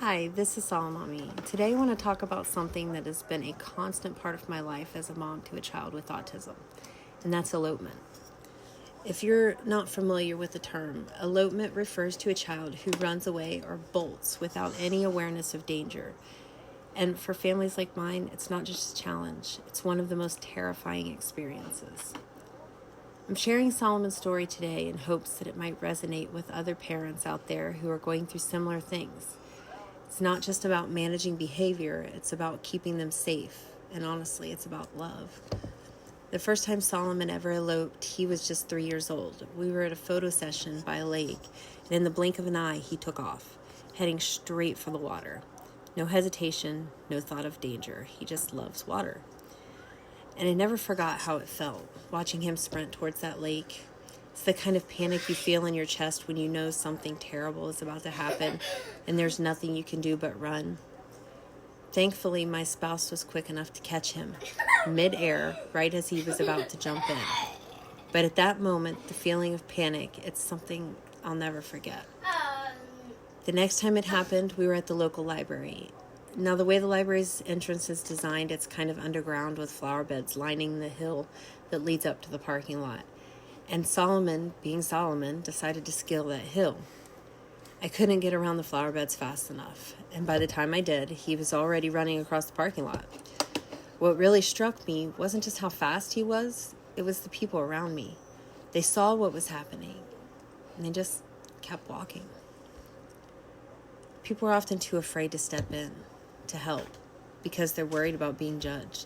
Hi, this is Solomommy. Today I want to talk about something that has been a constant part of my life as a mom to a child with autism, and that's elopement. If you're not familiar with the term, elopement refers to a child who runs away or bolts without any awareness of danger. And for families like mine, it's not just a challenge, it's one of the most terrifying experiences. I'm sharing Solomon's story today in hopes that it might resonate with other parents out there who are going through similar things. It's not just about managing behavior, it's about keeping them safe. And honestly, it's about love. The first time Solomon ever eloped, he was just 3 years old. We were at a photo session by a lake, and in the blink of an eye, he took off, heading straight for the water. No hesitation, no thought of danger. He just loves water. And I never forgot how it felt, watching him sprint towards that lake. It's the kind of panic you feel in your chest when you know something terrible is about to happen and there's nothing you can do but run. Thankfully, my spouse was quick enough to catch him mid-air right as he was about to jump in. But at that moment, the feeling of panic, it's something I'll never forget. The next time it happened, we were at the local library. Now, the way the library's entrance is designed, it's kind of underground with flower beds lining the hill that leads up to the parking lot. And Solomon, being Solomon, decided to scale that hill. I couldn't get around the flower beds fast enough, and by the time I did, he was already running across the parking lot. What really struck me wasn't just how fast he was, it was the people around me. They saw what was happening, and they just kept walking. People are often too afraid to step in, to help, because they're worried about being judged.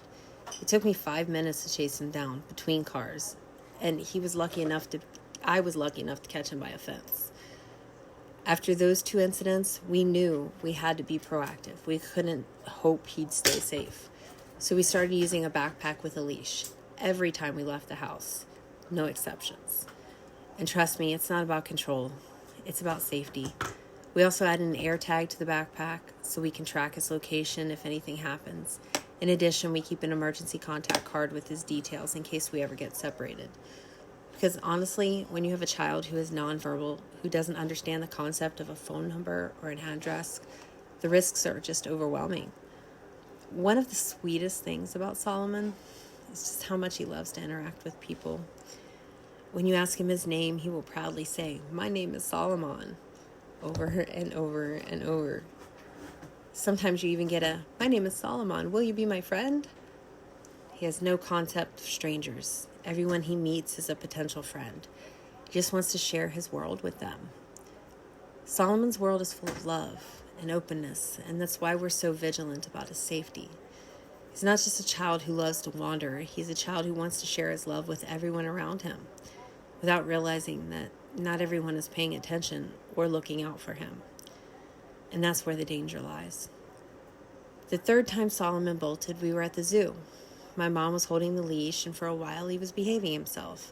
It took me 5 minutes to chase him down between cars, and I was lucky enough to catch him by a fence. After those two incidents, we knew we had to be proactive. We couldn't hope he'd stay safe. So we started using a backpack with a leash every time we left the house. No exceptions. And trust me, it's not about control. It's about safety. We also added an air tag to the backpack so we can track his location if anything happens. In addition, we keep an emergency contact card with his details in case we ever get separated. Because honestly, when you have a child who is nonverbal, who doesn't understand the concept of a phone number or an address, the risks are just overwhelming. One of the sweetest things about Solomon is just how much he loves to interact with people. When you ask him his name, he will proudly say, "My name is Solomon," over and over and over. Sometimes you even get a, "My name is Solomon, will you be my friend?" He has no concept of strangers. Everyone he meets is a potential friend. He just wants to share his world with them. Solomon's world is full of love and openness, and that's why we're so vigilant about his safety. He's not just a child who loves to wander. He's a child who wants to share his love with everyone around him, without realizing that not everyone is paying attention or looking out for him. And that's where the danger lies. The third time Solomon bolted, we were at the zoo. My mom was holding the leash, and for a while he was behaving himself.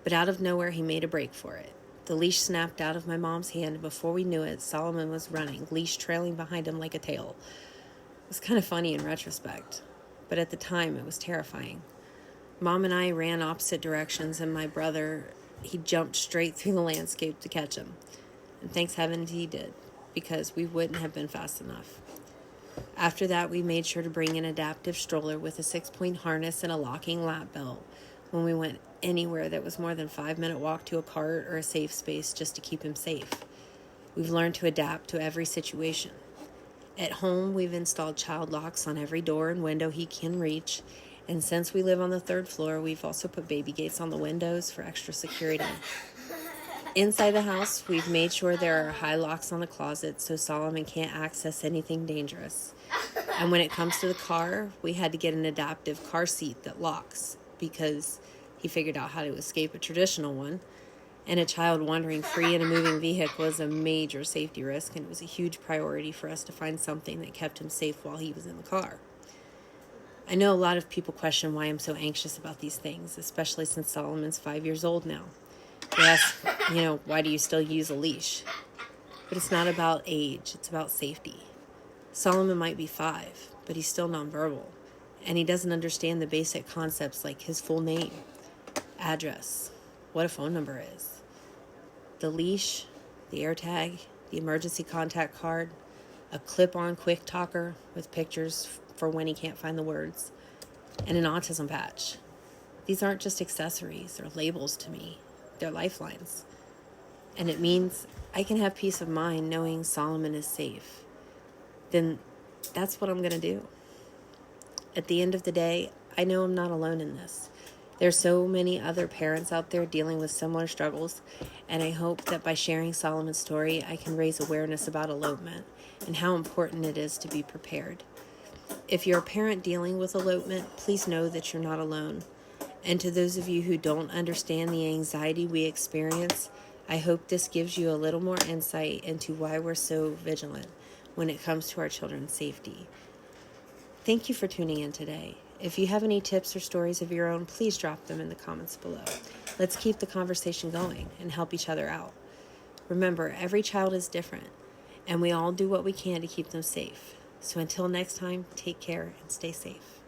But out of nowhere, he made a break for it. The leash snapped out of my mom's hand, and before we knew it, Solomon was running, leash trailing behind him like a tail. It was kind of funny in retrospect, but at the time, it was terrifying. Mom and I ran opposite directions, and my brother, he jumped straight through the landscape to catch him. And thanks heaven he did, because we wouldn't have been fast enough. After that, we made sure to bring an adaptive stroller with a 6-point harness and a locking lap belt when we went anywhere that was more than 5-minute walk to a cart or a safe space just to keep him safe. We've learned to adapt to every situation. At home, we've installed child locks on every door and window he can reach, and since we live on the 3rd floor, we've also put baby gates on the windows for extra security. Inside the house, we've made sure there are high locks on the closet so Solomon can't access anything dangerous. And when it comes to the car, we had to get an adaptive car seat that locks because he figured out how to escape a traditional one. And a child wandering free in a moving vehicle is a major safety risk, and it was a huge priority for us to find something that kept him safe while he was in the car. I know a lot of people question why I'm so anxious about these things, especially since Solomon's 5 years old now. They ask, why do you still use a leash? But it's not about age, it's about safety. Solomon might be 5, but he's still nonverbal, and he doesn't understand the basic concepts like his full name, address, what a phone number is. The leash, the AirTag, the emergency contact card, a clip-on quick talker with pictures for when he can't find the words, and an autism patch. These aren't just accessories or labels to me. They're lifelines. And it means I can have peace of mind knowing Solomon is safe. Then that's what I'm going to do. At the end of the day, I know I'm not alone in this. There's so many other parents out there dealing with similar struggles, and I hope that by sharing Solomon's story, I can raise awareness about elopement and how important it is to be prepared. If you're a parent dealing with elopement, please know that you're not alone. And to those of you who don't understand the anxiety we experience, I hope this gives you a little more insight into why we're so vigilant when it comes to our children's safety. Thank you for tuning in today. If you have any tips or stories of your own, please drop them in the comments below. Let's keep the conversation going and help each other out. Remember, every child is different, and we all do what we can to keep them safe. So until next time, take care and stay safe.